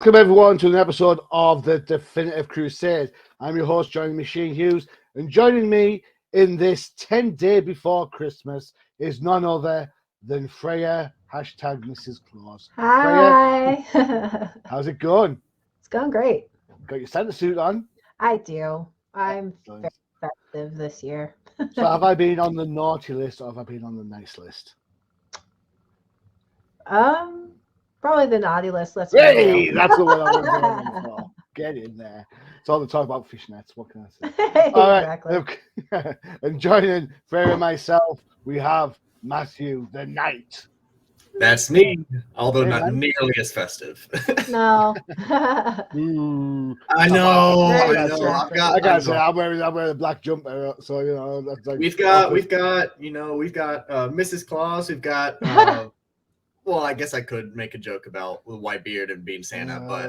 Welcome everyone to an episode of the Definitive Crusade. I'm your host, joining me, Hughes, and joining me in this 10-day before Christmas is none other than Freyja, hashtag Mrs. Claus. Hi. Freyja, how's it going? It's going great. Got your Santa suit on? I do. I'm very festive this year. So have I been on the naughty list or have I been on the nice list? Probably the naughty list. Let's Hey, that's the one I was going for. Get in there. It's all the talk about fishnets. What can I say? Exactly. Right. And joining Freyja and myself, we have Matthew the Knight. That's me, although not nearly as festive. No. Ooh. I know. I gotta say, I'm wearing a black jumper, so you know. That's like, we've got Mrs. Claus. We've got. Well, I guess I could make a joke about the white beard and being Santa, but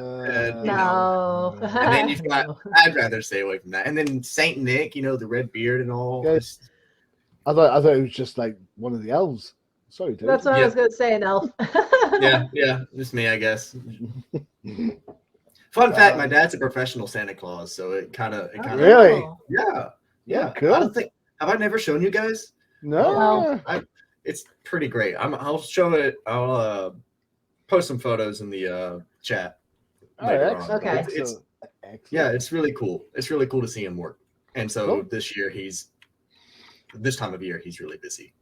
you know. And then you've got. I'd rather stay away from that. And then Saint Nick, the red beard and all. Yes. I thought it was just like one of the elves. Sorry, dude. That's what I was going to say, an elf. yeah, just me, I guess. Fun fact: my dad's a professional Santa Claus, so it kind of really, yeah. Cool. I don't think have I never shown you guys? No. It's pretty great. I'll show it. I'll post some photos in the chat. Okay. It's really cool. It's really cool to see him work. And so this time of year, he's really busy.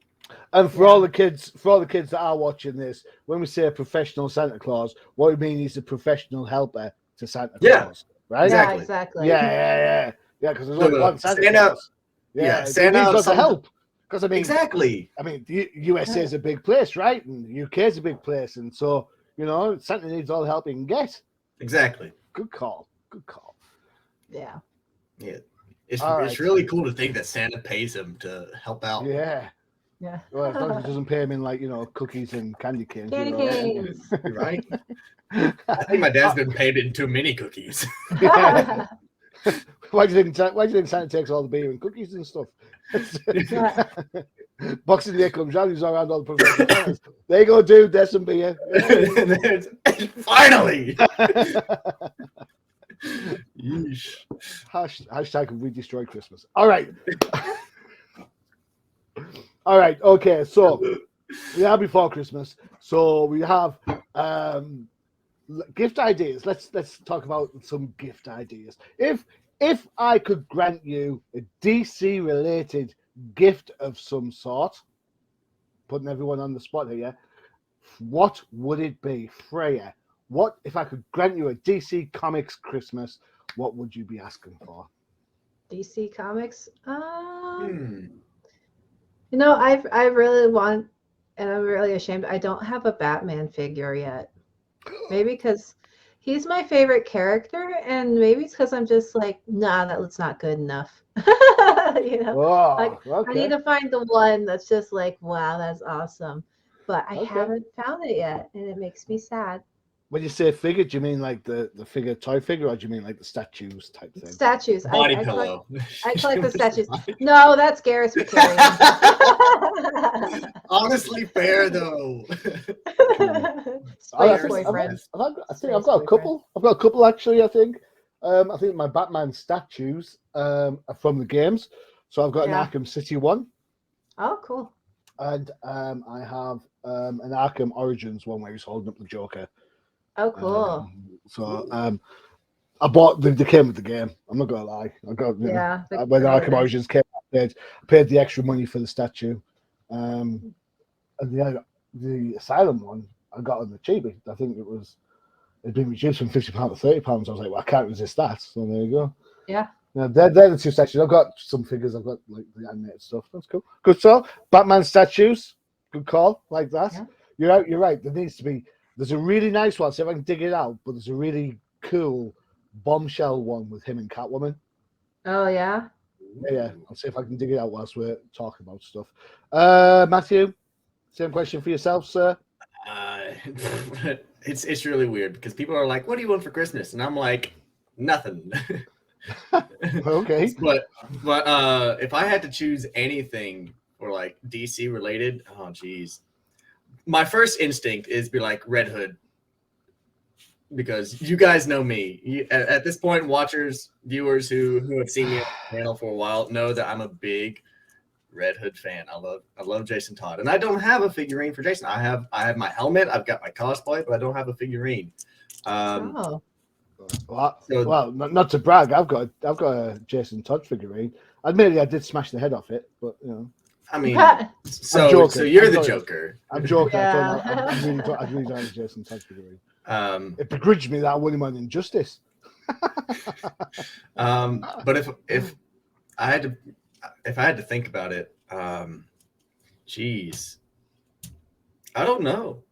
And for all the kids that are watching this, when we say a professional Santa Claus, what we mean is a professional helper to Santa Claus, right? Exactly. Yeah. Because there's only one Santa Claus. Santa needs to help. Because exactly. The USA is a big place, right? And the UK is a big place, and so Santa needs all the help he can get. Exactly. Good call. Yeah. It's really cool to think that Santa pays him to help out. Yeah. Well, as long as he doesn't pay him in cookies and candy canes. Right? I think my dad's been paid in too many cookies. Why do you think Santa takes all the beer and cookies and stuff? Boxing Day comes around, he's around all the professionals. There you go, dude. There's some beer. Finally. Yeesh. Hashtag we destroy Christmas. All right. Okay. So we are before Christmas. So we have gift ideas. Let's talk about some gift ideas. If I could grant you a DC related gift of some sort, putting everyone on the spot here, what would it be? Freyja, what if I could grant you a DC Comics Christmas, what would you be asking for? DC Comics? I really want, and I'm really ashamed, I don't have a Batman figure yet. Maybe because he's my favorite character, and maybe it's because I'm just like, nah, that's not good enough. I need to find the one that's just like, wow, that's awesome. But I haven't found it yet, and it makes me sad. When you say figure, do you mean like the figure, toy figure, or do you mean like the statues type thing? Statues. Body pillow. I collect the statues. No, that's Garrett's material. Honestly, fair though. I think I've got a couple. I've got a couple actually. I think my Batman statues are from the games. So I've got an Arkham City one. Oh, cool. And I have an Arkham Origins one where he's holding up the Joker. Oh, cool. I bought they came with the game. I'm not gonna lie. I got when Arkham Origins came, I paid the extra money for the statue. And the Asylum one I got on the cheapie. I think it'd been reduced from £50 to £30. I was like, well, I can't resist that. So there you go. Yeah. Now, they're the two statues. I've got some figures. I've got like the animated stuff. That's cool. Good. So Batman statues. Good call. Like that. Yeah. You're right. There's a really nice one. See if I can dig it out. But there's a really cool bombshell one with him and Catwoman. Oh yeah. Yeah. I'll see if I can dig it out whilst we're talking about stuff. Matthew, same question for yourself, sir. It's really weird because people are like, "What do you want for Christmas?" And I'm like, "Nothing." Okay. But if I had to choose anything for like DC related, oh geez, my first instinct is be like Red Hood. because you guys know me. At this point, watchers, viewers who have seen me on the channel for a while know that I'm a big Red Hood fan. I love Jason Todd, and I don't have a figurine for Jason. I have my helmet. I've got my cosplay, but I don't have a figurine. Oh. Well, not to brag, I've got a Jason Todd figurine. Admittedly, I did smash the head off it, but you know. I mean, so you're the Joker. I'm joking. Yeah. I really don't have a Jason Todd figurine. It begrudged me that I won him on Injustice. But if I had to think about it, geez, I don't know.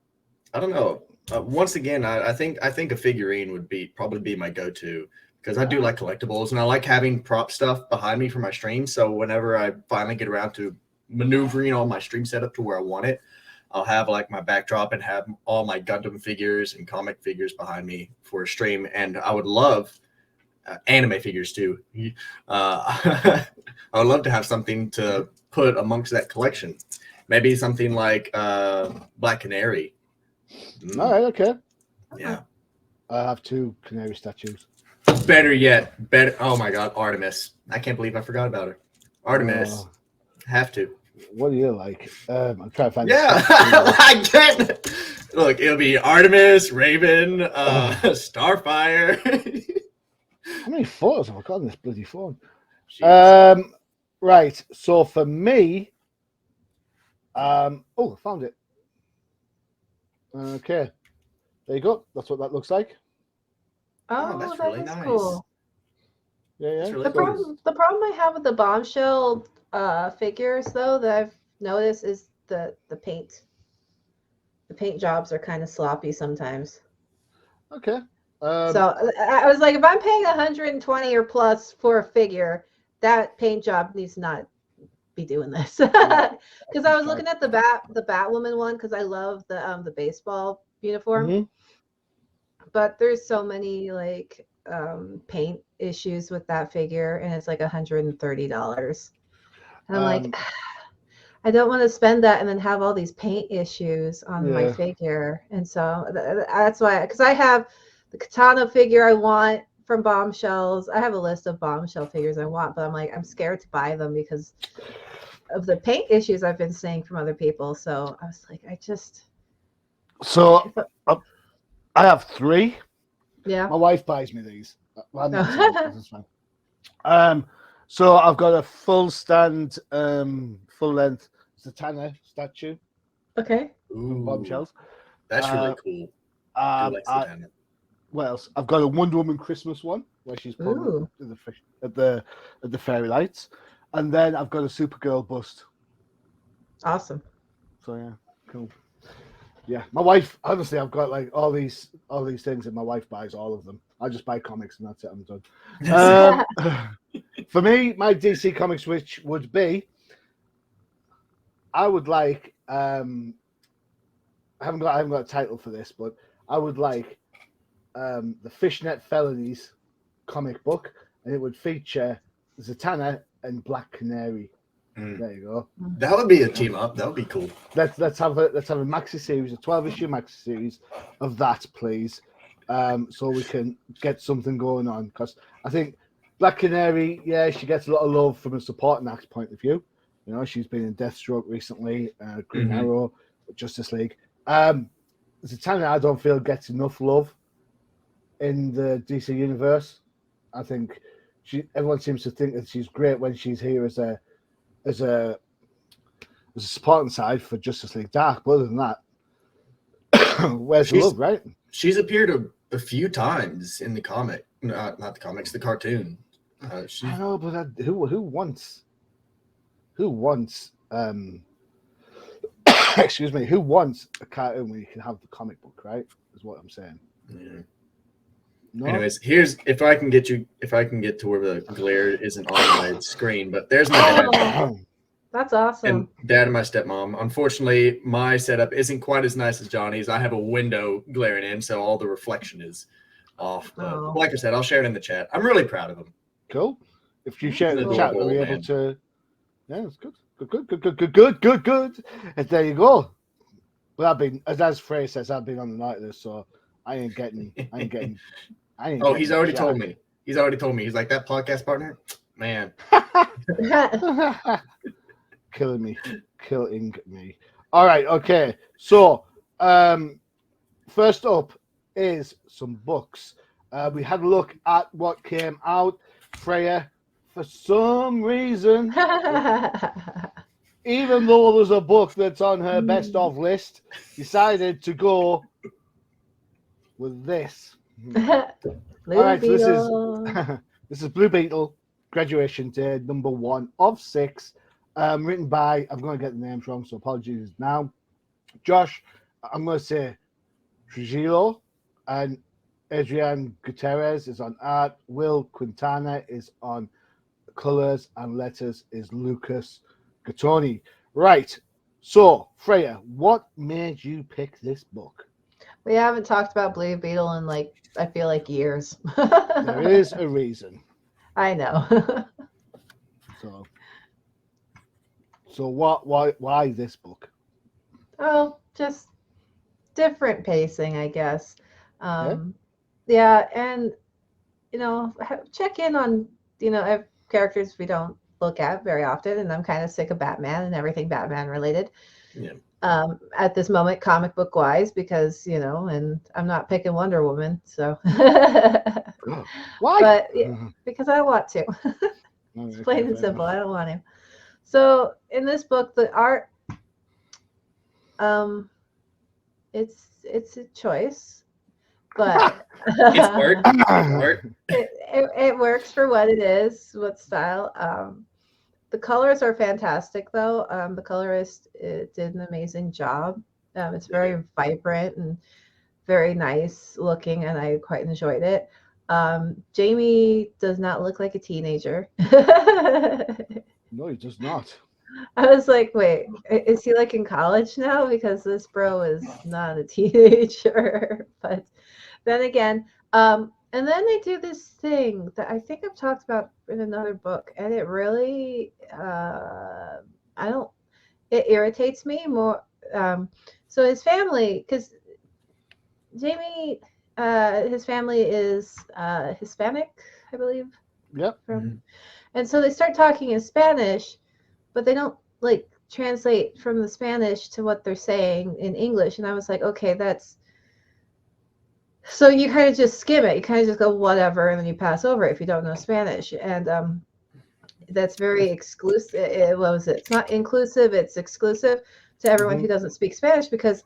Once again, I think a figurine would probably be my go-to, because I do like collectibles and I like having prop stuff behind me for my stream. So whenever I finally get around to maneuvering all my stream setup to where I want it, I'll have like my backdrop and have all my Gundam figures and comic figures behind me for a stream. And I would love anime figures too. I would love to have something to put amongst that collection. Maybe something like Black Canary. All right, okay. Yeah. I have 2 canary statues. Better yet, oh my God, Artemis. I can't believe I forgot about her. Artemis. Have to. What do you like? I'm trying to find. Yeah, I can't. Look, it'll be Artemis, Raven, Starfire. How many photos have I got on this bloody phone? Jeez. Right. So for me, I found it. Okay, there you go. That's what that looks like. Oh, that's that really is nice. Cool. Yeah. That's really The cool. problem I have with the Bombshell figures, though, that I've noticed is the paint. The paint jobs are kind of sloppy sometimes. Okay. So I was like, if I'm paying 120 or plus for a figure, that paint job needs to not be doing this. Because I was looking at the Batwoman one, because I love the baseball uniform. Mm-hmm. But there's so many like paint issues with that figure, and it's like $130. And I'm like, I don't want to spend that and then have all these paint issues on my figure. And so that's why, because I have the Katana figure I want from Bombshells. I have a list of Bombshell figures I want, but I'm like, I'm scared to buy them because of the paint issues I've been seeing from other people. So I was like, So I have 3. Yeah. My wife buys me these. That's fine. So I've got a full stand, full length Zatanna statue. Okay. From Bombshells. That's really cool. I like Zatanna. What else? I've got a Wonder Woman Christmas one where she's put at the fairy lights, and then I've got a Supergirl bust. Awesome. So yeah, cool. Yeah, my wife. Honestly, I've got like all these things, and my wife buys all of them. I just buy comics, and that's it. I'm done. For me, my DC Comics, which would be, I would like. I haven't got a title for this, but I would like the Fishnet Felonies comic book, and it would feature Zatanna and Black Canary. There you go. That would be a team up. That would be cool. Let's have a maxi series, a 12-issue maxi series of that, please, so we can get something going on. Because I think Black Canary, she gets a lot of love from a supporting act point of view. You know, she's been in Deathstroke recently, Green Arrow, Justice League. Zatanna, I don't feel gets enough love in the DC universe. I think everyone seems to think that she's great when she's here as a supporting side for Justice League Dark. But other than that, where's the love, right? She's appeared a few times in the comic, not the comics, the cartoon. I know, but who wants excuse me, who wants a cartoon when you can have the comic book, right? Is what I'm saying. Yeah. No? Anyways, here's if I can get to where the glare isn't on my screen, but there's my dad. That's awesome. And dad and my stepmom. Unfortunately, my setup isn't quite as nice as Johnny's. I have a window glaring in, so all the reflection is off. But like I said, I'll share it in the chat. I'm really proud of him. Cool. If you share it in the chat, we'll be able to. Yeah, it's good. Good. And there you go. Well, as Frey says, I've been on the night list, so I ain't getting. Oh, he's already told me. He's like, that podcast partner, man. Killing me. All right, okay. So, first up is some books. We had a look at what came out. Freyja, for some reason, even though there's a book that's on her best of list, decided to go with this. All right, so this is Blue Beetle, Graduation Day, number 1 of 6, written by, I'm going to get the names wrong, so apologies now. Josh, I'm going to say Trujillo, and Adrian Gutierrez is on art. Will Quintana is on colors, and letters is Lucas Gattoni. Right, so Freyja, what made you pick this book? We haven't talked about Blue Beetle in I feel like years. There is a reason. I know. So why this book? Oh, just different pacing, I guess. Yeah. Yeah, and check in on characters we don't look at very often, and I'm kind of sick of Batman and everything Batman related. Yeah. At this moment, comic book wise, because and I'm not picking Wonder Woman, so why? But because I want to. It's plain and simple. I don't want to. So in this book, the art, it's a choice, but it's art. It works for what it is, what style. The colors are fantastic, though. The colorist did an amazing job. It's very vibrant and very nice looking, and I quite enjoyed it. Jamie does not look like a teenager. No, he does not. I was like, wait, is he in college now? Because this bro is not a teenager. But then again, and then they do this thing that I think I've talked about in another book, and it really, it irritates me more. So his family, because Jamie, his family is Hispanic, I believe. Yep. And so they start talking in Spanish, but they don't translate from the Spanish to what they're saying in English. And I was like, okay, so you kind of just skim it. You kind of just go whatever, and then you pass over it if you don't know Spanish. And that's very exclusive. What was it? It's not inclusive. It's exclusive to everyone who doesn't speak Spanish, because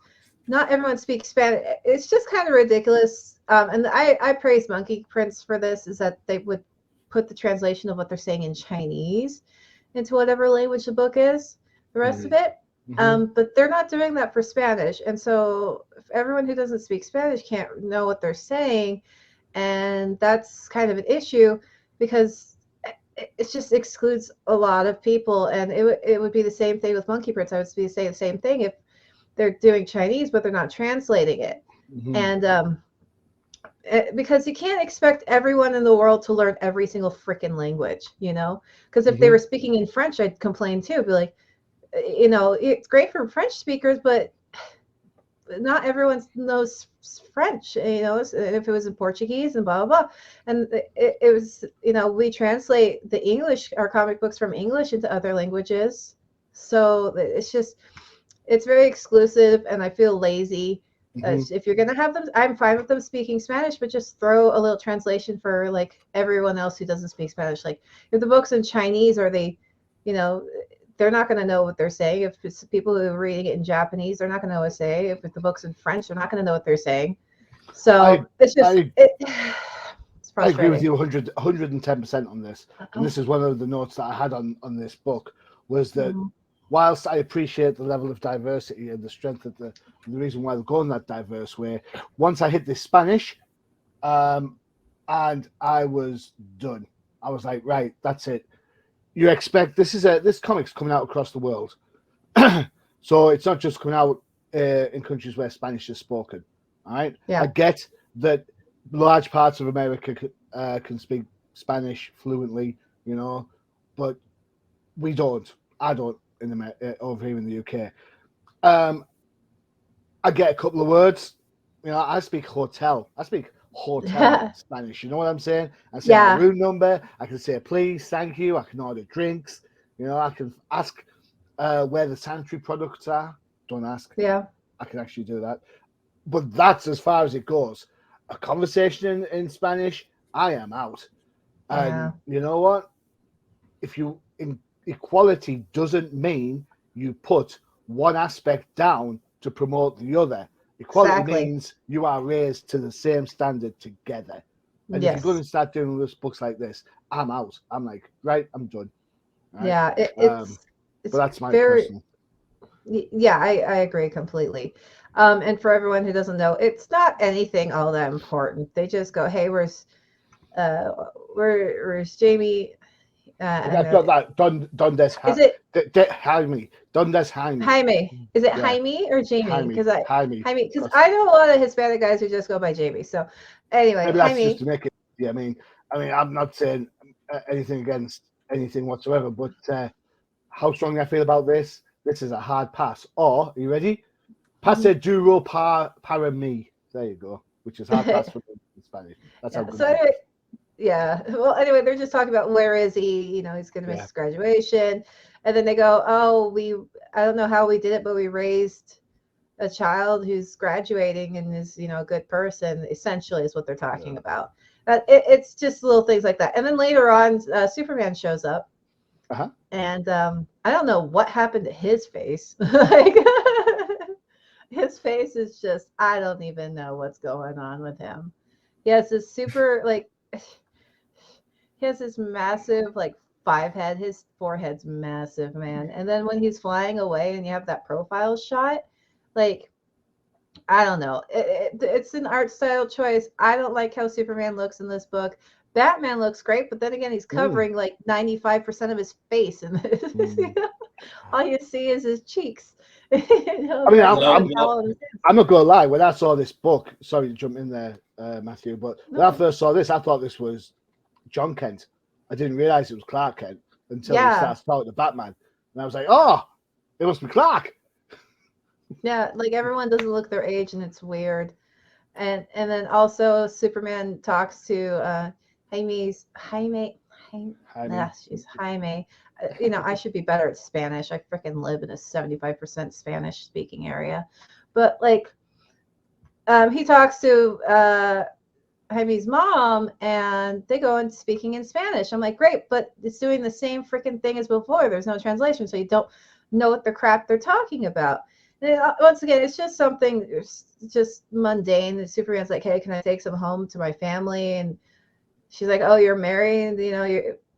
not everyone speaks Spanish. It's just kind of ridiculous. And I praise Monkey Prince for this, is that they would put the translation of what they're saying in Chinese into whatever language the book is, the rest of it. But they're not doing that for Spanish. And so if everyone who doesn't speak Spanish can't know what they're saying, and that's kind of an issue, because it just excludes a lot of people. And it would be the same thing with Monkey Prince. I would say the same thing if they're doing Chinese, but they're not translating it. And because you can't expect everyone in the world to learn every single freaking language, because if they were speaking in French, I'd complain too. Be like, it's great for French speakers, but not everyone knows French, if it was in Portuguese and blah, blah, blah. And it was, we translate the English, our comic books from English into other languages. So it's very exclusive, and I feel lazy. If you're going to have them, I'm fine with them speaking Spanish, but just throw a little translation for everyone else who doesn't speak Spanish. If the book's in Chinese, or they're not going to know what they're saying. If it's people who are reading it in Japanese, they're not going to know what to say. If the book's in French, they're not going to know what they're saying. So it's just, it's frustrating. I agree with you 110% on this. And this is one of the notes that I had on this book, was that whilst I appreciate the level of diversity and the strength of the reason why they're going that diverse way, once I hit this Spanish, and I was done. I was like, right, that's it. You expect this comic's coming out across the world, so it's not just coming out in countries where Spanish is spoken. All right, yeah. I get that large parts of America can speak Spanish fluently, but we don't. I don't over here in the UK. I get a couple of words I speak hotel. I speak hotel in Spanish. You know what I'm saying? I say Yeah. my room number. I can say please, thank you. I can order drinks. I can ask where the sanitary products are. Don't ask. Yeah. I can actually do that. But that's as far as it goes. A conversation in Spanish, I am out. Yeah. And you know what? Equality doesn't mean you put one aspect down to promote the other. Equality Exactly. means you are raised to the same standard together. And if you're Yes. going to start doing this books like this, I'm out. I'm like, right, I'm done. Right? Yeah. It's but that's my very personal. Yeah, I agree completely. And for everyone who doesn't know, it's not anything all that important. They just go, "Hey, where's Jamie?" That's not that. Dondes Is it Jaime. Dondes Jaime. Jaime? Is it Yeah. Jaime or Jamie? Because Jaime. Jaime, because I know a lot of Hispanic guys who just go by Jamie. So anyway, Maybe that's just Jaime. to make it. Yeah, I mean, I'm not saying anything against anything whatsoever, but how strongly I feel about this is a hard pass. Or, are you ready? Passe duro para mí. There you go. Which is hard pass for me in Spanish. That's how good So it is. anyway, yeah. Well, anyway, they're just talking about where is he? He's going to miss his graduation, and then they go, "Oh, I don't know how we did it, but we raised a child who's graduating and is, a good person." Essentially, is what they're talking about. It's just little things like that, and then later on, Superman shows up, and I don't know what happened to his face. Like, his face is just, I don't even know what's going on with him. He has this super he has this massive 5 head. His forehead's massive, man. And then when he's flying away and you have that profile shot, I don't know. It's an art style choice. I don't like how Superman looks in this book. Batman looks great, but then again, he's covering 95% of his face, and all you see is his cheeks. I mean, I'm not gonna lie. When I saw this book, sorry to jump in there, Matthew, but when I first saw this, I thought this was John Kent. I didn't realize it was Clark Kent until he starts talking to Batman, and I was like, "Oh, it must be Clark." Yeah, everyone doesn't look their age, and it's weird. And then also Superman talks to Jaime. I should be better at Spanish. I freaking live in a 75% Spanish speaking area. But he talks to Jaime's mom, and they go in speaking in Spanish. I'm like, great, but it's doing the same freaking thing as before. There's no translation, so you don't know what the crap they're talking about. And once again, it's just something just mundane. And Superman's like, hey, can I take some home to my family? And she's like, oh, you're married?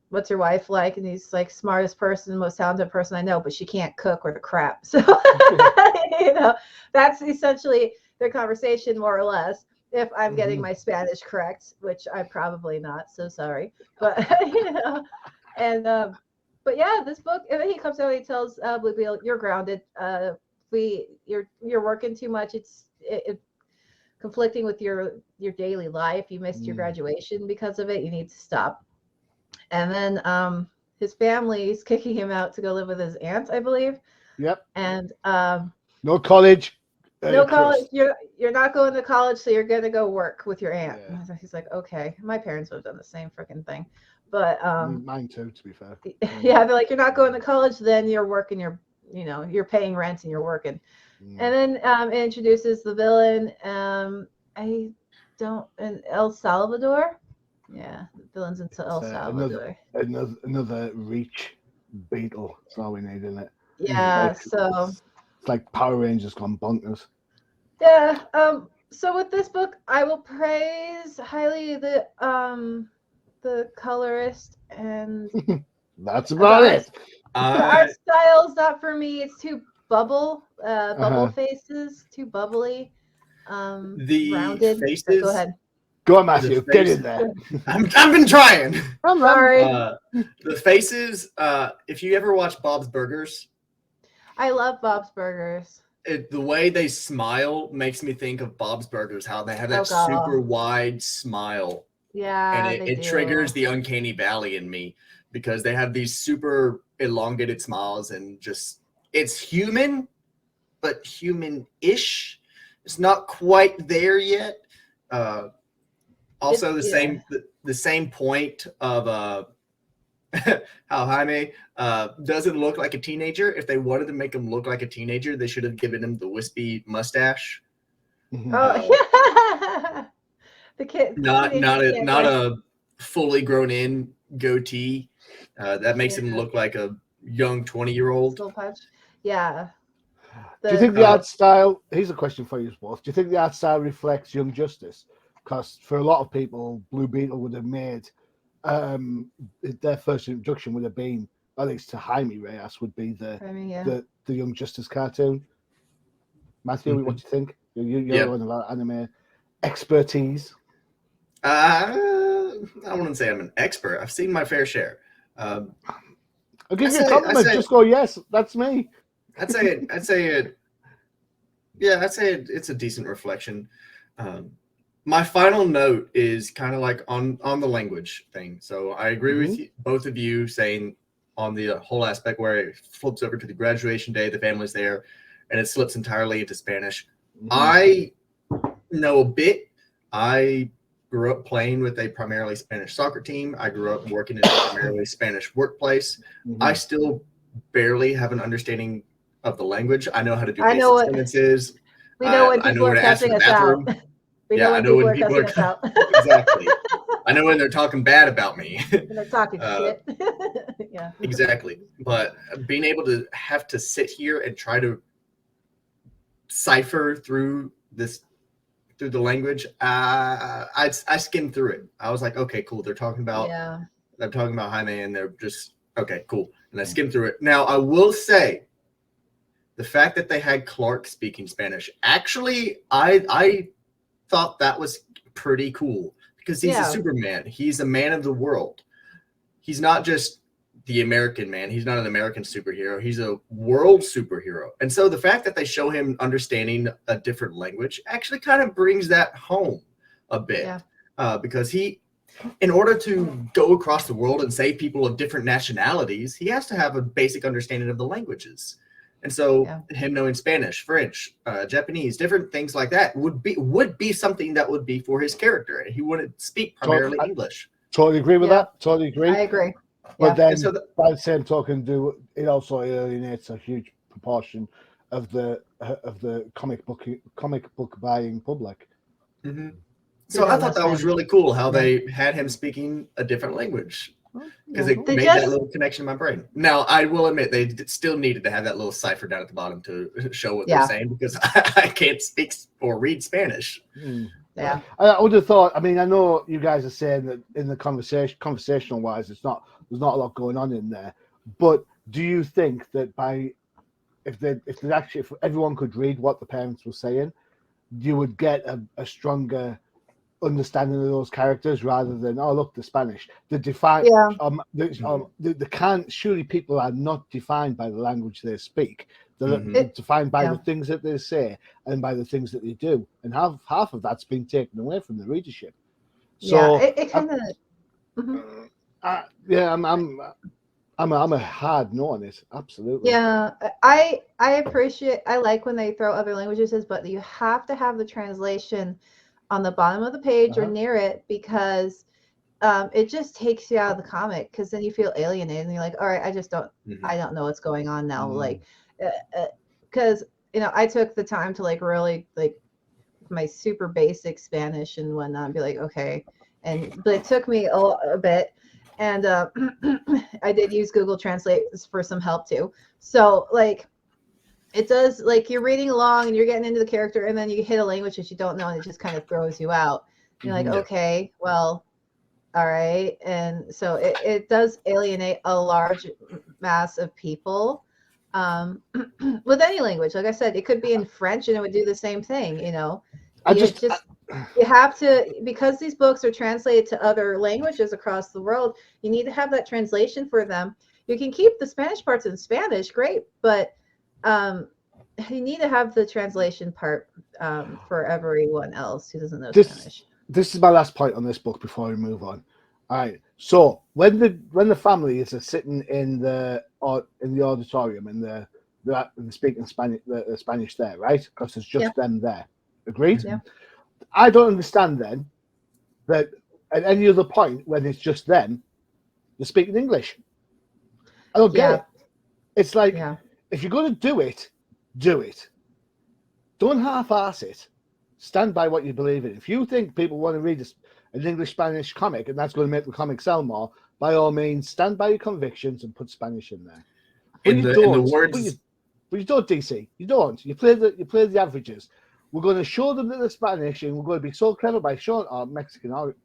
What's your wife like? And he's like, smartest person, most talented person I know, but she can't cook or the crap. So, that's essentially their conversation, more or less, if I'm getting my Spanish correct, which I'm probably not. So sorry. But, but yeah, this book, and then he comes out and he tells Blue Beetle, you're grounded. You're working too much. It's conflicting with your daily life. You missed your graduation because of it. You need to stop. And then his family is kicking him out to go live with his aunt, I believe. Yep. And no college. No college. You're not going to college, so you're gonna go work with your aunt. Yeah. He's like, okay. My parents would have done the same freaking thing. But mine too, to be fair. Yeah, they're like, you're not going to college, then you're working, you're paying rent and you're working. And then it introduces the villain. In El Salvador. Yeah, the villain's in El Salvador. Another reach beetle. That's all we need, isn't it? Yeah, it's like Power Rangers gone bonkers. Yeah. So with this book, I will praise highly the colorist, and that's about it. The art style's not for me. It's too bubble faces, too bubbly. The rounded. faces. Go ahead. Go on, Matthew. Get in there. I've been trying. I'm sorry. The faces. If you ever watch Bob's Burgers, I love Bob's Burgers. The way they smile makes me think of Bob's Burgers. How they have that super wide smile. Yeah, and it triggers the uncanny valley in me because they have these super elongated smiles and just it's human, but human-ish. it's not quite there yet. Also, the same point of how Jaime doesn't look like a teenager. If they wanted to make him look like a teenager, they should have given him the wispy mustache. Oh, the kid, not a fully grown in goatee. That makes him look like a young 20-year-old. Yeah. Do you think the art style? Here's a question for you both. Do you think the art style reflects Young Justice? Because for a lot of people, Blue Beetle would have made their first introduction would have been, at least to Jaime Reyes, would be the Young Justice cartoon. Matthew, what do you think? You're on a lot of anime expertise. I wouldn't say I'm an expert. I've seen my fair share. I'll give you a compliment. Just go, yes, that's me. I'd say it's a decent reflection. My final note is kind of like on the language thing. So I agree with you, both of you saying on the whole aspect where it flips over to the graduation day, the family's there, and it slips entirely into Spanish. I know a bit. I grew up playing with a primarily Spanish soccer team. I grew up working in a primarily Spanish workplace. I still barely have an understanding of the language. I know how to do basic sentences. We know when people are cussing us out. I know when people are cussing us out. Exactly. I know when they're talking bad about me. When they're talking shit. Yeah. Exactly. But being able to have to sit here and try to cipher through the language, I skimmed through it. I was like, okay, cool. They're talking about Jaime, and they're just okay, cool. And I skimmed through it. Now I will say, the fact that they had Clark speaking Spanish, actually, I thought that was pretty cool because he's a Superman. He's a man of the world. He's not just the American man. He's not an American superhero. He's a world superhero. And so the fact that they show him understanding a different language actually kind of brings that home a bit because in order to go across the world and save people of different nationalities, he has to have a basic understanding of the languages. And so him knowing Spanish, French, Japanese, different things like that would be something that would be for his character. And he wouldn't speak primarily English. Totally agree with that. Totally agree. I agree. But then by the same token, it also alienates a huge proportion of the comic book buying public. So I thought that was really cool how they had him speaking a different language. Because it made that little connection in my brain. Now, I will admit they still needed to have that little cipher down at the bottom to show what they're saying because I can't speak or read Spanish. Yeah, I would have thought. I mean, I know you guys are saying that in the conversational wise, there's not a lot going on in there. But do you think that if everyone could read what the parents were saying, you would get a stronger understanding of those characters rather than the Spanish. Surely people are not defined by the language they speak. They're defined by the things that they say and by the things that they do, and half of that's been taken away from the readership. So it kind of I'm a hard no on it. Absolutely. Yeah, I like when they throw other languages, but you have to have the translation on the bottom of the page or near it because it just takes you out of the comic because then you feel alienated and you're like, all right, I don't know what's going on now. Like, because, I took the time to really my super basic Spanish and whatnot and be like, okay. But it took me a bit. And I did use Google Translate for some help too. So it does, you're reading along and you're getting into the character and then you hit a language that you don't know and it just kind of throws you out. You're like, okay, well, all right. And so it does alienate a large mass of people with any language. Like I said, it could be in French and it would do the same thing, you have to, because these books are translated to other languages across the world, you need to have that translation for them. You can keep the Spanish parts in Spanish, great, but you need to have the translation part for everyone else who doesn't know Spanish. This is my last point on this book before we move on. All right. So when the family is sitting in the auditorium and they're speaking Spanish there, right? Because there's just them there. Agreed? Yeah. I don't understand then that at any other point when it's just them, they're speaking English. I don't get it. It's like, if you're going to do it, do it. Don't half-ass it. Stand by what you believe in. If you think people want to read an English-Spanish comic and that's going to make the comic sell more, by all means, stand by your convictions and put Spanish in there. But you don't, DC. You don't. You play the averages. We're going to show them that they're Spanish, and we're going to be so clever by showing, or Mexican, or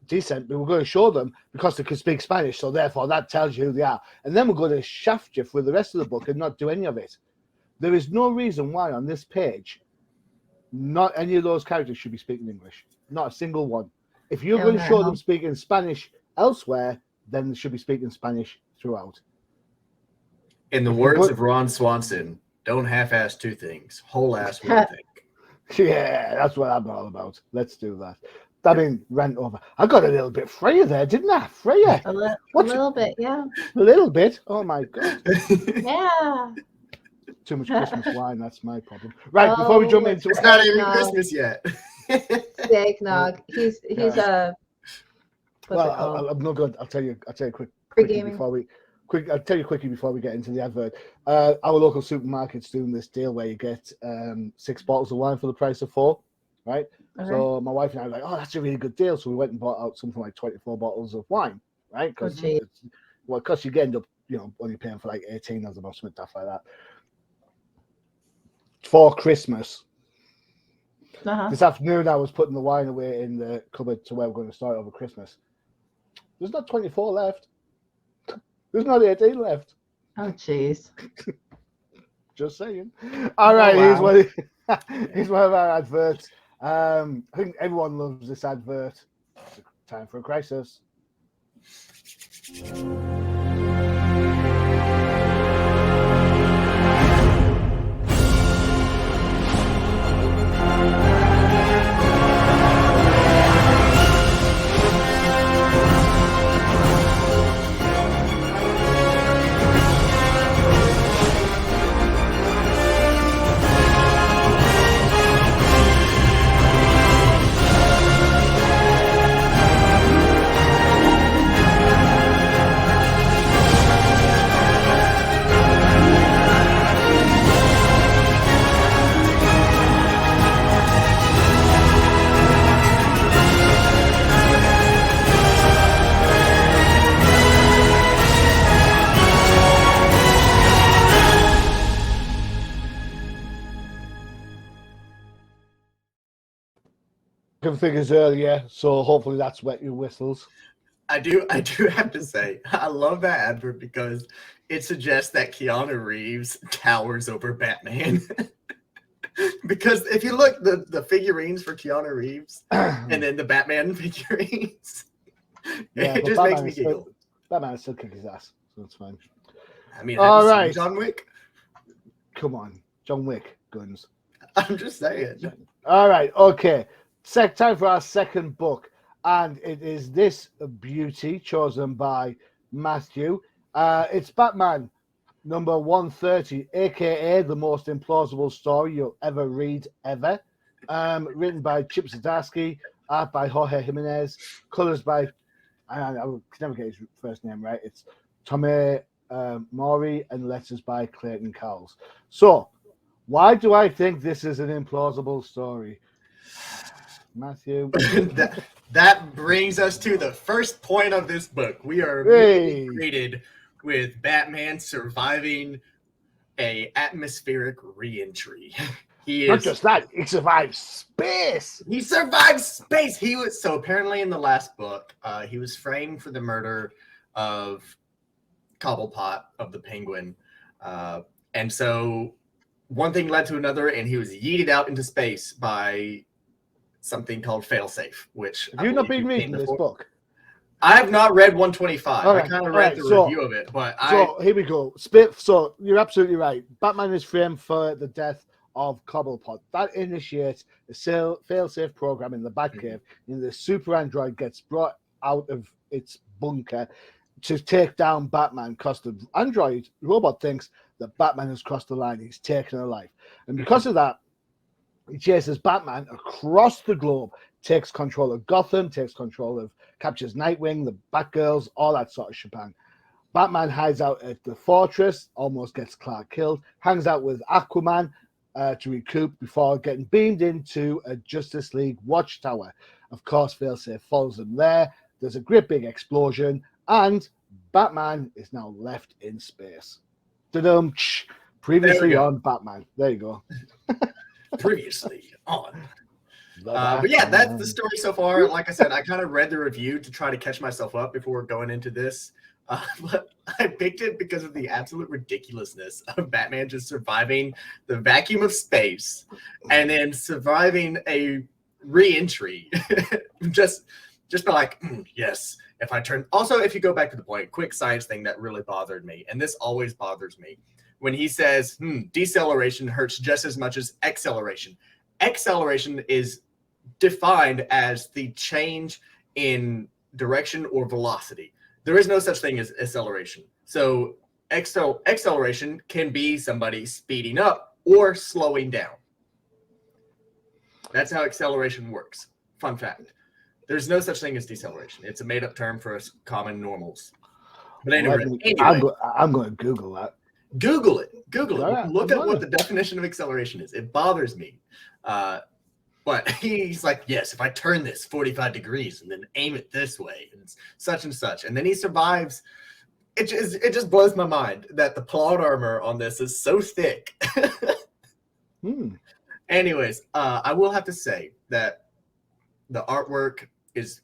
decent, but we're going to show them because they can speak Spanish, so therefore that tells you who they are. And then we're going to shaft you for the rest of the book and not do any of it. There is no reason why on this page not any of those characters should be speaking English. Not a single one. If you're going to show them speaking Spanish elsewhere, then they should be speaking Spanish throughout. In the words of Ron Swanson, don't half-ass two things, whole-ass one thing. Yeah, that's what I'm all about. Let's do that. I mean, rant over. I got a little bit Freyja there, didn't I? Freyja. A little bit, yeah. A little bit. Oh my god. Yeah. Too much Christmas wine. That's my problem. Right, before we jump into it's not even Christmas yet. Eggnog. He's a. Well, I'm not good. I'll tell you quickly before we. I'll tell you quickly before we get into the advert. Our local supermarket's doing this deal where you get 6 bottles of wine for the price of 4, right? Okay. So my wife and I were like, oh, that's a really good deal. So we went and bought out something like 24 bottles of wine, right? Because you end up, only paying for like 18 as about something stuff like that. For Christmas. This afternoon, I was putting the wine away in the cupboard to where we're going to start over Christmas. There's not 24 left. There's not 18 left. Oh, jeez. Just saying. All right, here's one of our adverts. I think everyone loves this advert. Time for a crisis. Figures earlier, so hopefully that's wet your whistles. I do have to say, I love that advert because it suggests that Keanu Reeves towers over Batman. Because if you look, the figurines for Keanu Reeves and then the Batman figurines, it just makes me giggle. Batman still kick his ass, so that's fine. I mean, all right, John Wick. Come on, John Wick guns. I'm just saying. All right, okay. Time for our second book, and it is this beauty chosen by Matthew. It's Batman number 130, aka the most implausible story you'll ever read ever. Written by Chip Zdarsky, art by Jorge Jimenez, colors by I can never get his first name right. It's Tomei Mori, and letters by Clayton Cowles. So, why do I think this is an implausible story? Matthew. that brings us to the first point of this book. We are greeted with Batman surviving a atmospheric re-entry. Not just that, he survived space. He survived space. So apparently in the last book, he was framed for the murder of Cobblepot of the Penguin. And so one thing led to another, and he was yeeted out into space by something called Failsafe, which have you not been reading this book? I have not read 125. Right, I kind of read the review of it, but here we go. So you're absolutely right. Batman is framed for the death of Cobblepot. That initiates a failsafe program in the Batcave, and the super android gets brought out of its bunker to take down Batman because the robot thinks that Batman has crossed the line. He's taken her life, and because of that, He chases Batman across the globe, takes control of Gotham, captures Nightwing, the Batgirls, all that sort of shebang. Batman hides out at the fortress, almost gets Clark killed, hangs out with Aquaman to recoup before getting beamed into a Justice League watchtower. Of course, Failsafe follows them there. There's a great big explosion, and Batman is now left in space. Da-dum, previously on Batman. There you go. Previously on. But yeah, that's the story so far. Like I said, I kind of read the review to try to catch myself up before going into this. But I picked it because of the absolute ridiculousness of Batman just surviving the vacuum of space and then surviving a re-entry. just by like, yes, if I turn. Also, if you go back to the point, quick science thing that really bothered me, and this always bothers me, when he says deceleration hurts just as much as acceleration. Acceleration is defined as the change in direction or velocity. There is no such thing as acceleration. So acceleration can be somebody speeding up or slowing down. That's how acceleration works. Fun fact. There's no such thing as deceleration. It's a made-up term for us common normals. But anyway, I'm going to Google that. Google it. Yeah, Look at what the definition of acceleration is. It bothers me. But he's like, yes, if I turn this 45 degrees and then aim it this way, and such and such. And then he survives. It just blows my mind that the plot armor on this is so thick. Anyways, I will have to say that the artwork is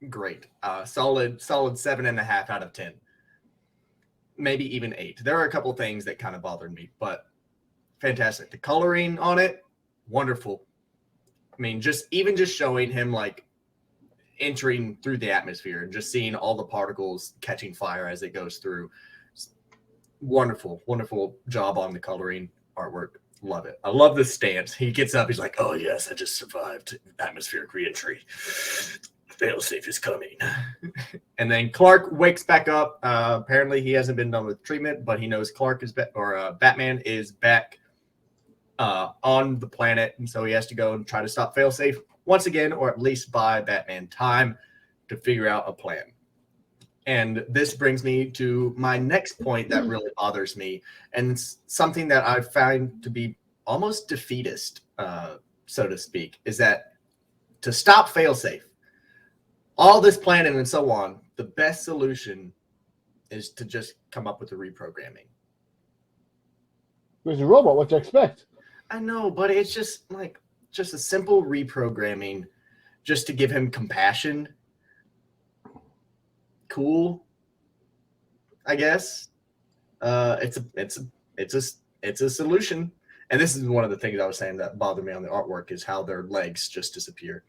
great. Solid 7.5 out of 10. Maybe even 8. There are a couple things that kind of bothered me, but fantastic. The coloring on it, wonderful. I mean, just showing him like entering through the atmosphere and just seeing all the particles catching fire as it goes through. Wonderful job on the coloring artwork. Love it. I love the stance. He gets up. He's like, "Oh yes, I just survived atmospheric reentry. Failsafe is coming." And then Clark wakes back up. Apparently, he hasn't been done with treatment, but he knows Clark is Batman is back on the planet, and so he has to go and try to stop Failsafe once again, or at least buy Batman time to figure out a plan. And this brings me to my next point that really bothers me, and it's something that I find to be almost defeatist, so to speak, is that to stop Failsafe, all this planning and so on, the best solution is to just come up with a reprogramming. There's a robot, what do you expect? I know, but it's just a simple reprogramming just to give him compassion. Cool, I guess. It's a solution. And this is one of the things I was saying that bothered me on the artwork is how their legs just disappear.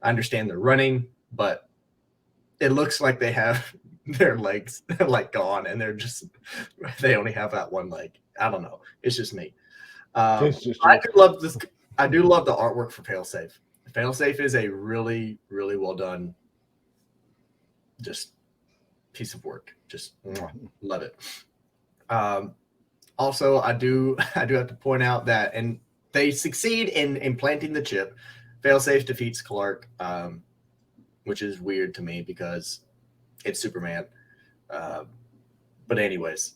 I understand they're running, but it looks like they have their legs like gone and they only have that one leg. I don't know. It's just me. I do love the artwork for Failsafe. Failsafe is a really, really well done just piece of work. Just love it. Also, I do have to point out that, and they succeed in implanting the chip. Failsafe defeats Clark, which is weird to me because it's Superman. But anyways,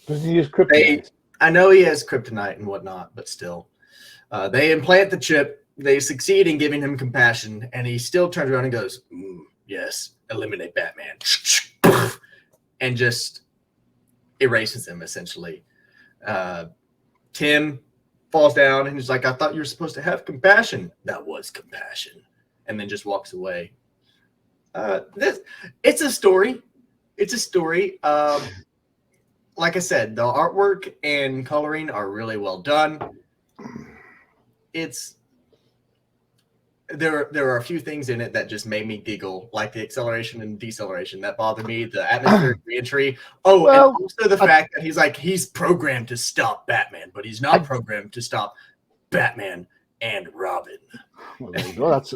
doesn't he use kryptonite? I know he has kryptonite and whatnot, but still, they implant the chip. They succeed in giving him compassion, and he still turns around and goes, "Yes, eliminate Batman," and just erases him essentially. Tim falls down and he's like, "I thought you were supposed to have compassion." That was compassion, and then just walks away. It's a story. It's a story. Like I said, the artwork and coloring are really well done. There are a few things in it that just made me giggle, like the acceleration and deceleration that bothered me, the atmospheric reentry. And also the fact that he's programmed to stop Batman, but he's not programmed to stop Batman and Robin. Well, there you go. That's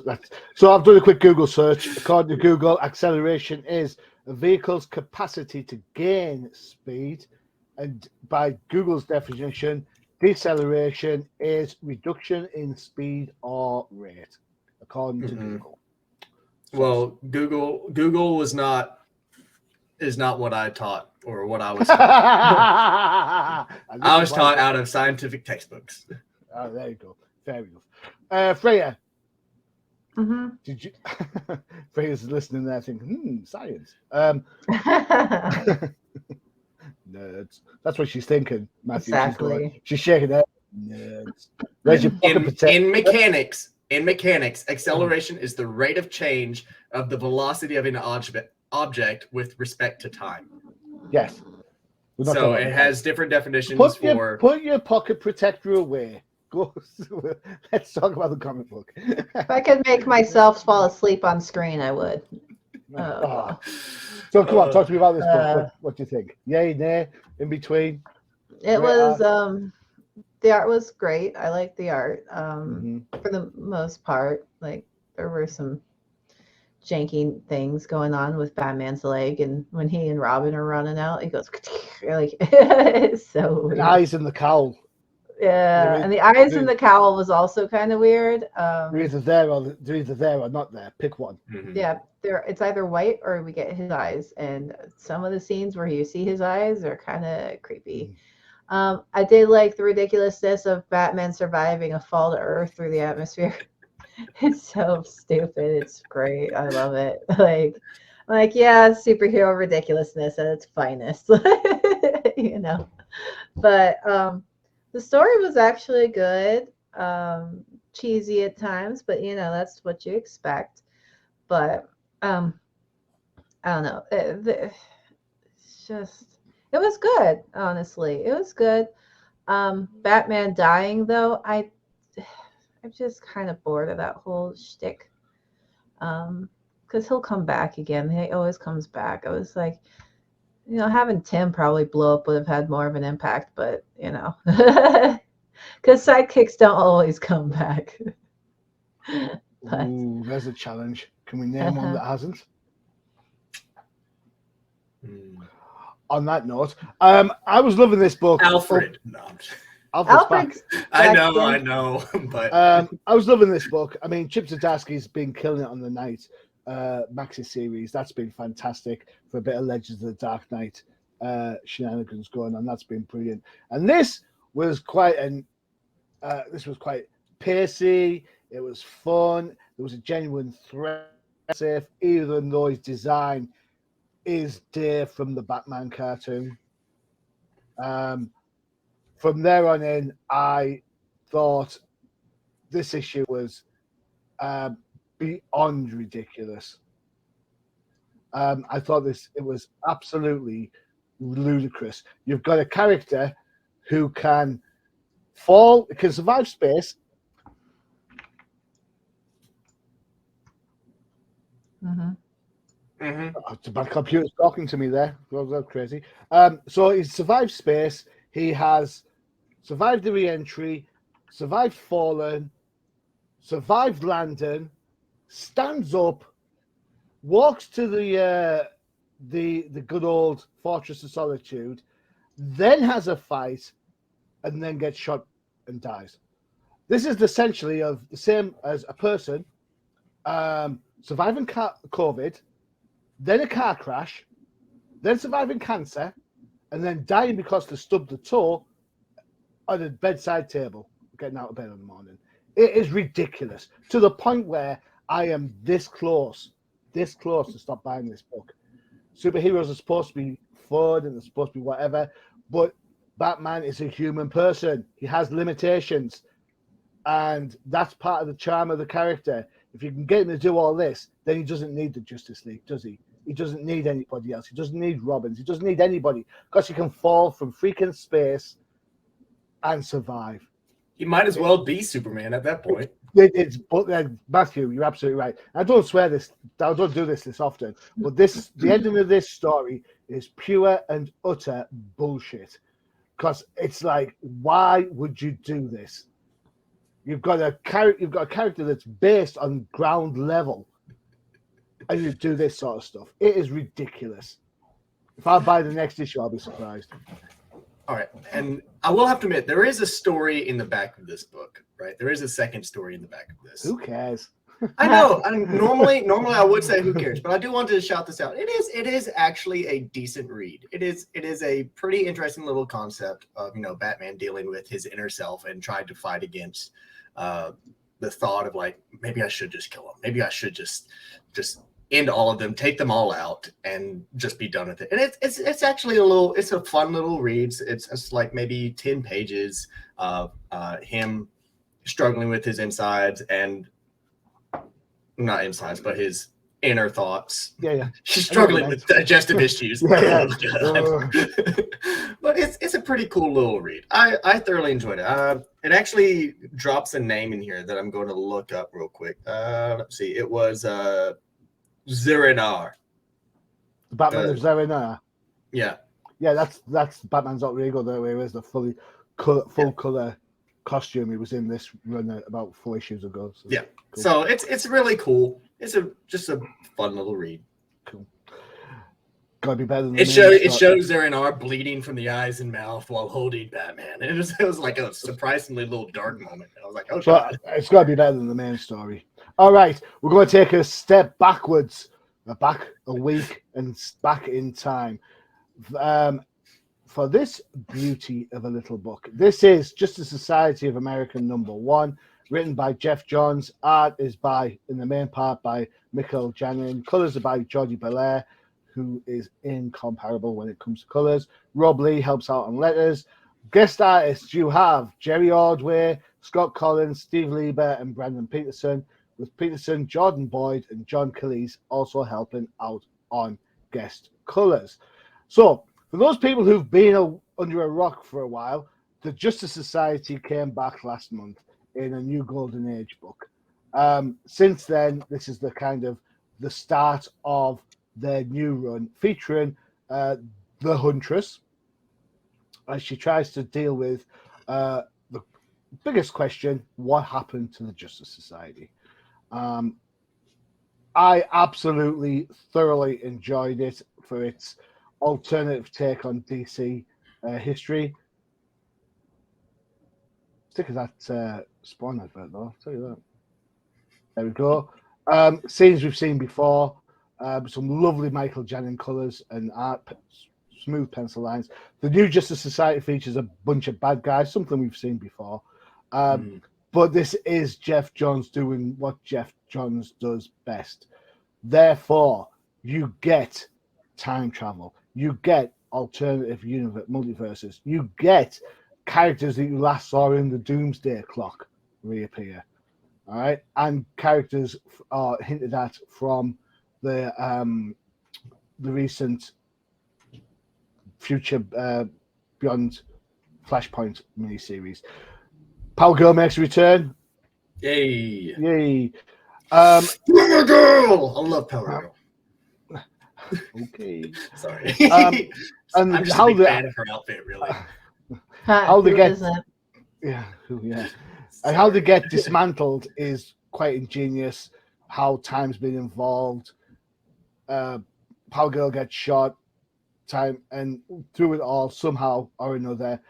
so I've done a quick Google search. According to Google, acceleration is a vehicle's capacity to gain speed, and by Google's definition, deceleration is reduction in speed or rate, according to Google. Well, Google is not what I taught or what I was taught. I was taught out of scientific textbooks. Oh, there you go. Fair enough. Freyja, did you? Freyja's listening there, thinking, science. Nerds. That's what she's thinking, Matthew. Exactly. She's shaking her head. Nerds. Where's your in mechanics, acceleration is the rate of change of the velocity of an object with respect to time. Yes. So it has different definitions Put your pocket protector away. Go. Let's talk about the comic book. If I could make myself fall asleep on screen, I would. So come on, talk to me about this book. What do you think? Yay, nay, in between? It was the art was great. I liked the art for the most part. Like there were some janky things going on with Batman's leg, and when he and Robin are running out, he goes like it's so weird. The eyes in the cowl. Yeah, and the eyes in the cowl was also kind of weird. They're either there or not there. Pick one. Yeah, it's either white or we get his eyes, and some of the scenes where you see his eyes are kind of creepy. I did like the ridiculousness of Batman surviving a fall to Earth through the atmosphere. It's so stupid. It's great. I love it. Like yeah, superhero ridiculousness at its finest. You know, but the story was actually good. Cheesy at times, but you know that's what you expect. But I don't know. It's just it was good. Honestly, it was good. Batman dying though, I'm just kind of bored of that whole shtick. Because he'll come back again. He always comes back. I was like, you know, having Tim probably blow up would have had more of an impact, but you know, because sidekicks don't always come back. But, ooh, there's a challenge. Can we name one that hasn't? On that note, I was loving this book. Alfred. Alfred's back. I know, but I was loving this book. I mean, Chip Zdarsky's been killing it on the Knight Maxi series. That's been fantastic for a bit of Legends of the Dark Knight shenanigans going on. That's been brilliant. And this was quite pacey. It was fun. There was a genuine threat, even though his design is dear from the Batman cartoon. From there on in, I thought this issue was beyond ridiculous. I thought it was absolutely ludicrous. You've got a character who can survive space. Oh, it's a bad computer's talking to me there. That's crazy. So he survived space. He has survived the re-entry, survived fallen, survived landing, stands up, walks to the good old Fortress of Solitude, then has a fight, and then gets shot and dies. This is essentially of the same as a person surviving COVID, then a car crash, then surviving cancer, and then dying because they stubbed the toe on a bedside table, getting out of bed in the morning. It is ridiculous to the point where I am this close to stop buying this book. Superheroes are supposed to be fun and they're supposed to be whatever, but Batman is a human person. He has limitations, and that's part of the charm of the character. If you can get him to do all this, then he doesn't need the Justice League, does he? He doesn't need anybody else. He doesn't need Robins. He doesn't need anybody because he can fall from freaking space and survive. He might as well be Superman at that point. Matthew, you're absolutely right. I don't swear this. I don't do this often. But the ending of this story is pure and utter bullshit. Because it's like, why would you do this? You've got a character that's based on ground level, and you do this sort of stuff. It is ridiculous. If I buy the next issue, I'll be surprised. All right, and I will have to admit there is a story in the back of this book, right? There is a second story in the back of this. Who cares? I know. Normally I would say who cares, but I do want to shout this out. It is actually a decent read. It is a pretty interesting little concept of Batman dealing with his inner self and trying to fight against the thought of like maybe I should just kill him. Maybe I should just end all of them, take them all out, and just be done with it. And it's actually it's a fun little read. It's like maybe 10 pages of him struggling with his insides and not insides, but his inner thoughts. Yeah. He's struggling with digestive issues. Yeah. But it's a pretty cool little read. I thoroughly enjoyed it. It actually drops a name in here that I'm going to look up real quick. Let's see. It was Zerenar. The Batman of Zerenar. Yeah. Yeah, that's Batman's alter ego there, where he wears the full color costume he was in this run about 4 issues ago. So, yeah. Cool. So it's really cool. It's just a fun little read. Cool. Gotta be better than it shows Zerenar bleeding from the eyes and mouth while holding Batman. And it was like a surprisingly little dark moment. And I was like, oh god. It's gotta be better than the main story. All right, we're going to take a step backwards, back a week and back in time. For this beauty of a little book, this is Justice Society of America #1, written by Jeff Johns. Art is in the main part by Mikhail Janin. Colors are by Jordi Belair, who is incomparable when it comes to colors. Rob Lee helps out on letters. Guest artists, you have Jerry Ordway, Scott Collins, Steve Lieber, and Brandon Peterson, with Peterson, Jordan Boyd, and John Calise also helping out on guest colors. So, for those people who've been under a rock for a while, the Justice Society came back last month in a new Golden Age book. Since then, this is the start of their new run, featuring the Huntress, as she tries to deal with the biggest question: what happened to the Justice Society? I absolutely thoroughly enjoyed it for its alternative take on DC history. Stick of that Spawn advert, though. I'll tell you that. There we go. Scenes we've seen before. Some lovely Michael Janin colours and art, smooth pencil lines. The new Justice Society features a bunch of bad guys, something we've seen before. But this is Jeff Johns doing what Jeff Johns does best. Therefore, you get time travel. You get alternative multiverses. You get characters that you last saw in the Doomsday Clock reappear. All right, and characters are hinted at from the recent Future Beyond Flashpoint miniseries. Power Girl makes a return. Yay! Power Girl. I love Power Girl. Okay. Sorry. And I'm just how a big fan of her outfit, really. How they get and how they get dismantled is quite ingenious. How time's been involved. Power Girl gets shot. Time, and through it all, somehow or another,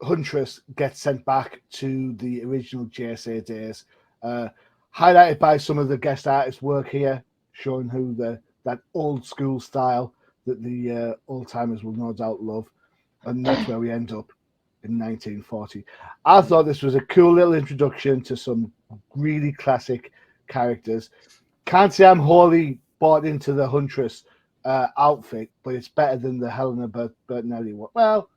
Huntress gets sent back to the original JSA days, highlighted by some of the guest artists' work here, showing that old school style that the old timers will no doubt love, and that's where we end up in 1940. I thought this was a cool little introduction to some really classic characters. Can't say I'm wholly bought into the Huntress outfit, but it's better than the Helena Bertinelli one. Well,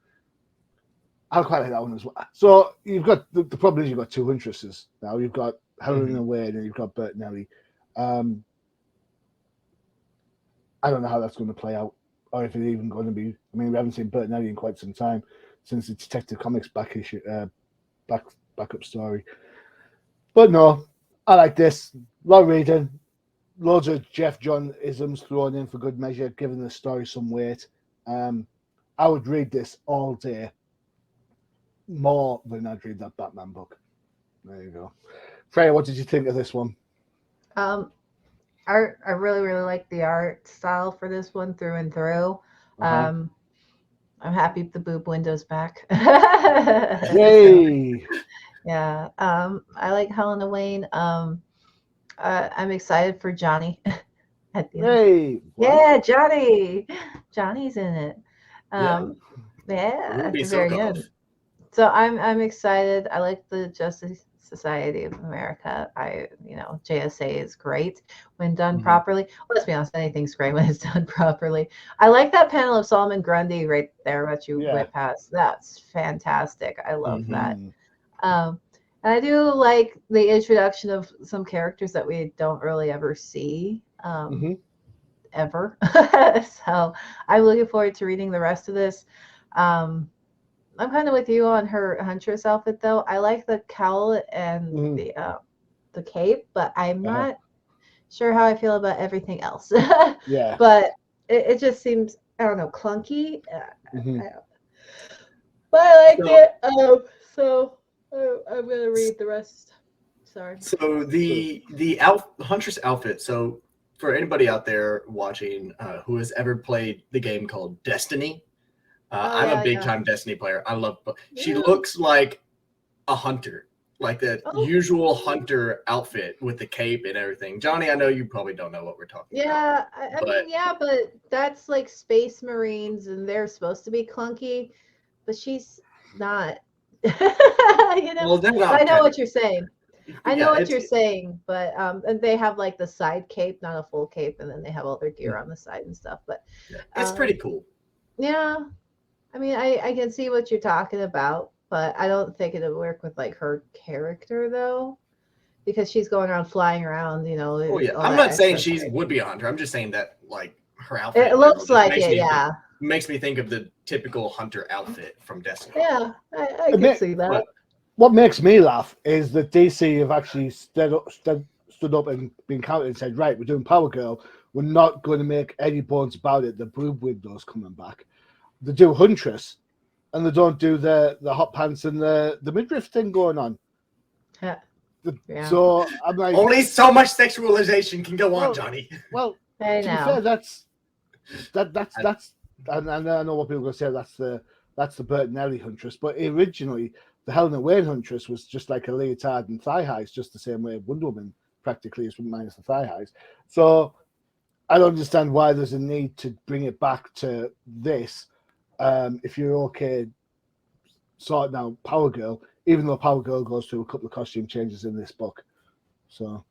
I quite like that one as well. So you've got the problem is you've got two Huntresses now. You've got Helena Wayne and you've got Bertinelli. I don't know how that's going to play out, or if it's even going to be. I mean, we haven't seen Bertinelli in quite some time since the Detective Comics backup story. But no, I like this. A lot of reading, loads of Jeff John isms thrown in for good measure, giving the story some weight. I would read this all day, more than I'd read that Batman book. There you go. Freyja, what did you think of this one? I really like the art style for this one through and through. I'm happy the boob window's back. Yay! Yeah. I like Helena Wayne. I'm excited for Johnny at the end. Yay! Yeah, Johnny. Johnny's in it. Yeah. Yeah, at Ruby the very Sokolov. end. So I'm excited. I like the Justice Society of America. JSA is great when done properly. Let's be honest, anything's great when it's done properly. I like that panel of Solomon Grundy right there that you went past. That's fantastic. I love that. And I do like the introduction of some characters that we don't really ever see ever. So I'm looking forward to reading the rest of this. I'm kind of with you on her huntress outfit, though. I like the cowl and the cape, but I'm not sure how I feel about everything else. Yeah. But it just seems, I don't know, clunky. But I liked it. So I'm gonna read the rest. Sorry. So the huntress outfit. So for anybody out there watching who has ever played the game called Destiny, I'm a big time Destiny player. I love. She looks like a hunter, like the usual hunter outfit with the cape and everything. Johnny, I know you probably don't know what we're talking about. Yeah, but that's like Space Marines, and they're supposed to be clunky, but she's not. Well, I know what you're saying. I know what you're it's saying, but and they have like the side cape, not a full cape, and then they have all their gear on the side and stuff. But it's pretty cool. Yeah, I mean, I can see what you're talking about, but I don't think it'll work with like her character though, because she's going around flying around, Oh yeah, I'm not saying she would be a hunter. I'm just saying that like her outfit. It looks like it, makes me think of the typical hunter outfit from Destiny. Yeah, I can see that. What makes me laugh is that DC have actually stood up and been counted and said, right, we're doing Power Girl. We're not going to make any bones about it. The boob window's coming back. They do Huntress, and they don't do the hot pants and the midriff thing going on. So I'm like, only so much sexualization can go on, Johnny. Well, to be fair, that's and I know what people are going to say. That's the Bertinelli Huntress, but originally the Helena Wayne Huntress was just like a leotard and thigh highs, just the same way Wonder Woman practically is minus the thigh highs. So I don't understand why there's a need to bring it back to this. If you're okay sorting out Power Girl, even though Power Girl goes through a couple of costume changes in this book. So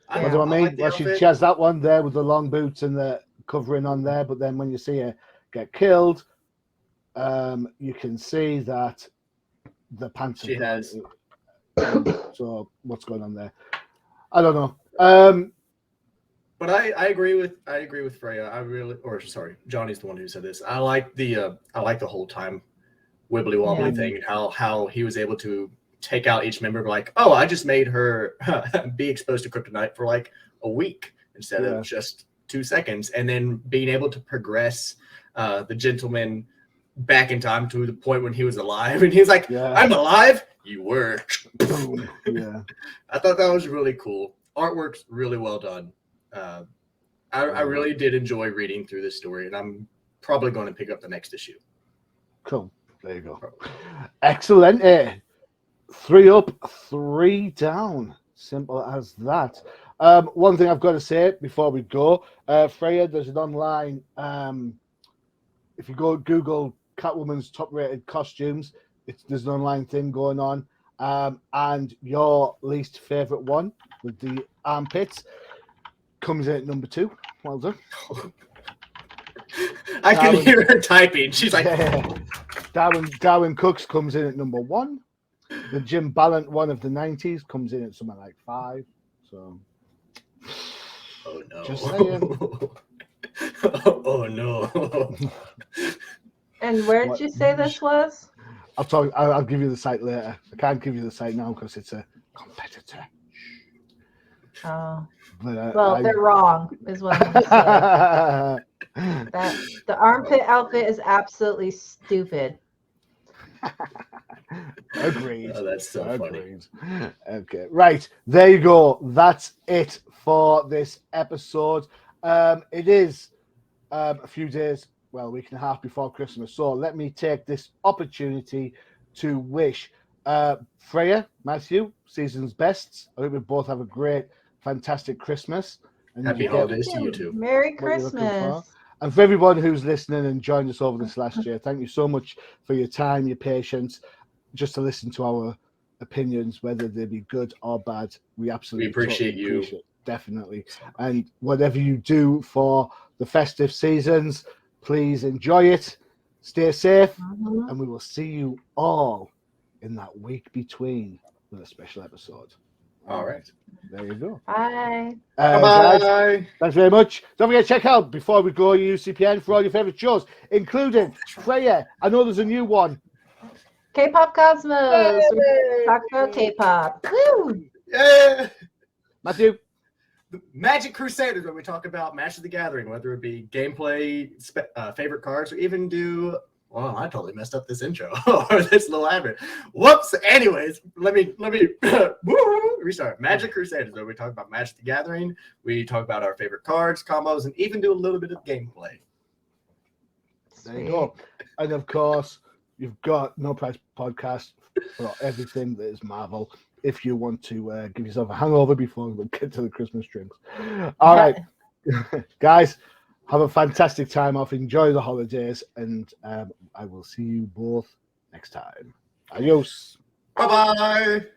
what do I mean? Well, she has that one there with the long boots and the covering on there, but then when you see her get killed, you can see that the pants she has. So what's going on there? I don't know. But I agree with Freyja. Johnny's the one who said this. I like the whole time wibbly wobbly thing, and how he was able to take out each member, like, oh, I just made her be exposed to kryptonite for like a week instead of just 2 seconds, and then being able to progress the gentleman back in time to the point when he was alive, and he's like, I'm alive. You were. Yeah. I thought that was really cool. Artwork's really well done. I really did enjoy reading through this story, and I'm probably going to pick up the next issue. Cool. There you go. Excellent. 3 up, 3 down. Simple as that. One thing I've got to say before we go, Freyja, there's an online, if you go Google Catwoman's top rated costumes, there's an online thing going on. And your least favorite one with the armpits comes in at number 2. Well done. I can hear her typing. She's like, Darwin Cooks comes in at number 1. The Jim Ballant one of the 90s comes in at something like 5. So, oh no! Just saying. Oh no! And where did you say this was? I'll give you the site later. I can't give you the site now because it's a competitor. Oh. But, they're wrong, is what I'm saying. That the armpit outfit is absolutely stupid. Agreed. Oh, that's so funny. Okay, right. There you go. That's it for this episode. It is a few days well, a week and a half before Christmas. So let me take this opportunity to wish Freyja, Matthew, season's bests. I hope we both have a great, fantastic Christmas. And Happy you get holidays to you too. Merry what you're looking for. Christmas. And for everyone who's listening and joined us over this last year, thank you so much for your time, your patience, just to listen to our opinions, whether they be good or bad. We absolutely appreciate you. appreciate it, definitely. And whatever you do for the festive seasons, please enjoy it, stay safe, and we will see you all in that week between with a special episode. All right. There you go. Bye. Guys, Bye. thanks very much. Don't forget to check out, before we go, UCPN for all your favourite shows, including Freyja. I know there's a new one. K-pop Cosmos. We're talking about K-pop. Woo! Yeah. Matthew. The Magic Crusaders, where we talk about Match of the Gathering, whether it be gameplay, favorite cards, or even do. Well, I totally messed up this intro or this little advert. Whoops. Anyways, let me restart. Magic Crusaders, where we talk about Match of the Gathering. We talk about our favorite cards, combos, and even do a little bit of gameplay. There you go. And of course, you've got No Price Podcast for everything that is Marvel. If you want to give yourself a hangover before we get to the Christmas drinks. All right, guys, have a fantastic time off. Enjoy the holidays, and I will see you both next time. Adios. Bye-bye.